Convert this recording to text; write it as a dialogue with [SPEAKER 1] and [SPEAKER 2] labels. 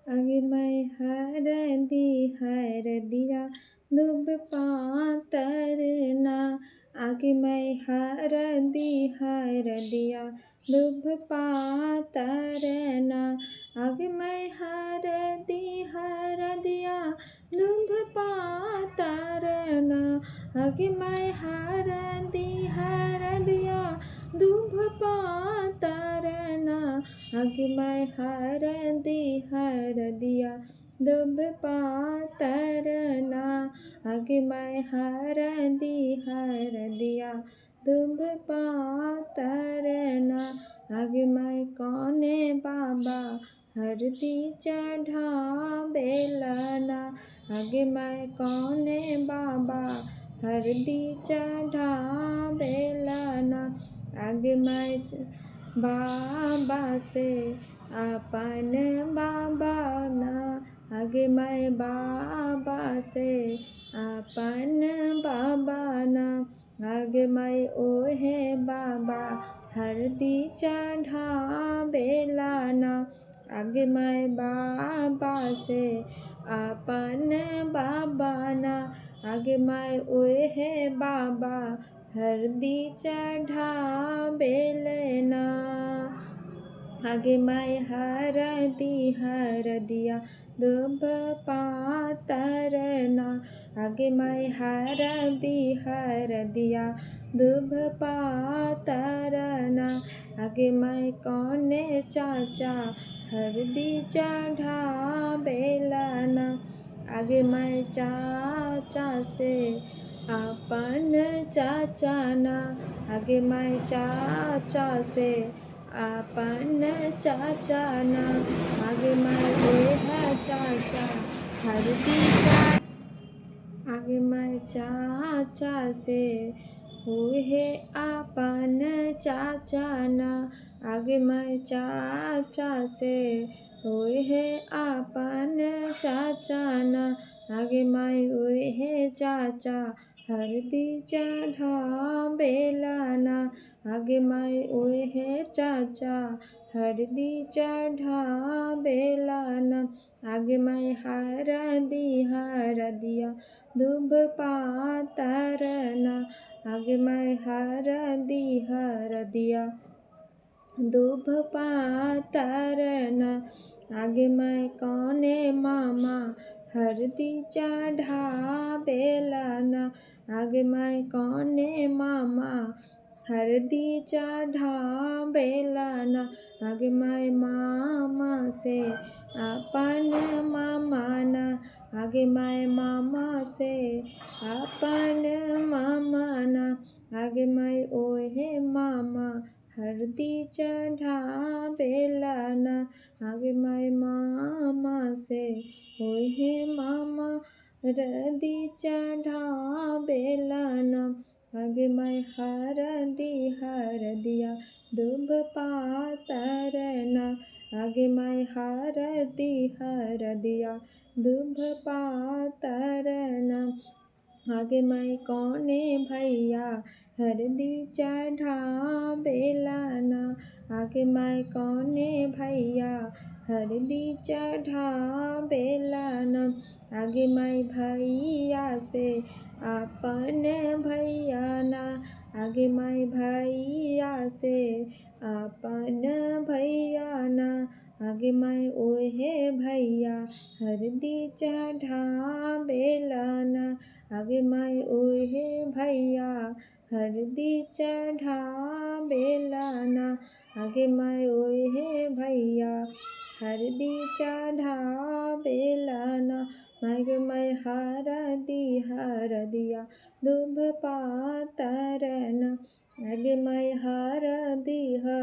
[SPEAKER 1] आगे मैं हर दिया दुब पातरना। आगे मैं हर दिया दुब पातरना। आगे मैं हर दिया दुब पातरना। आगे मैं हर दिया दुब पातरना। आगे मैं हर दिया दुब पातरना। आगे मैं हर दिया दुब पातरना। आगे मैं कौने बाबा हरदी चढ़ावेलना। आगे मैं कौने बाबा हरदी चढ़ावेलना। आगे मैं बाबा से अपन बाबा ना। आगे मैं बाबा से अपन बाबा ना। आगे मैं ओहे बाबा हरदी चढ़ावेलना। आगे मैं बाबा से अपन बाबा ना। आगे मैं ओहे बाबा हरदी चढ़ावेलना। आगे मैं हर दिया दुब पातरना। आगे मैं हर दिया दुब पातरना। आगे मैं कौने चाचा हरदी चढ़ावेलना। आगे मैं चाचा से अपन चाचा ना। आगे मैं चाचा से अपन चाचा ना। आगे मैं ओहे चाचा हरदी आगे मैं चाचा से ओहे अपन चाचा ना। आगे मैं चाचा से ओहे अपन चाचा ना। आगे मैं ओहे चाचा हरदी चढ़ावेलना। आगे मैं ओहे चाचा हरदी चढ़ावेलना। आगे मैं हर दिया दुब पातरना। आगे मैं हर दिया दुब पातरना। आगे मैं कौने मामा हरदी चढ़ावेलना। आगे मैं कौने मामा हरदी चढ़ावेलना। आगे मैं मामा से अपन मामा ना। आगे मैं मामा से अपन मामा ना। आगे मैं ओहे मामा हरदी चढ़ावेलना। आगे मैं मामा से ओहे मामा हरदी चढ़ावेलना। आगे मैं हर दिया दुब पातरना। आगे मैं हर दिया दुब पातरना। आगे मैं कौने भैया हरदी चढ़ावेलना। आगे मैं कौने भैया हरदी चढ़ावेलना। आगे मैं भैया से अपन भैया ना। आगे मैं भैया से अपन भैया ना। आगे मैं ओहे भैया हरदी चढ़ावेलना। आगे मैं ओहे भैया हरदी चढ़ावेलना। आगे मैं ओहे भैया हरदी चढ़ावेलना। आगे मैं हर दिया दुब पातरना। आगे मैं हर दिया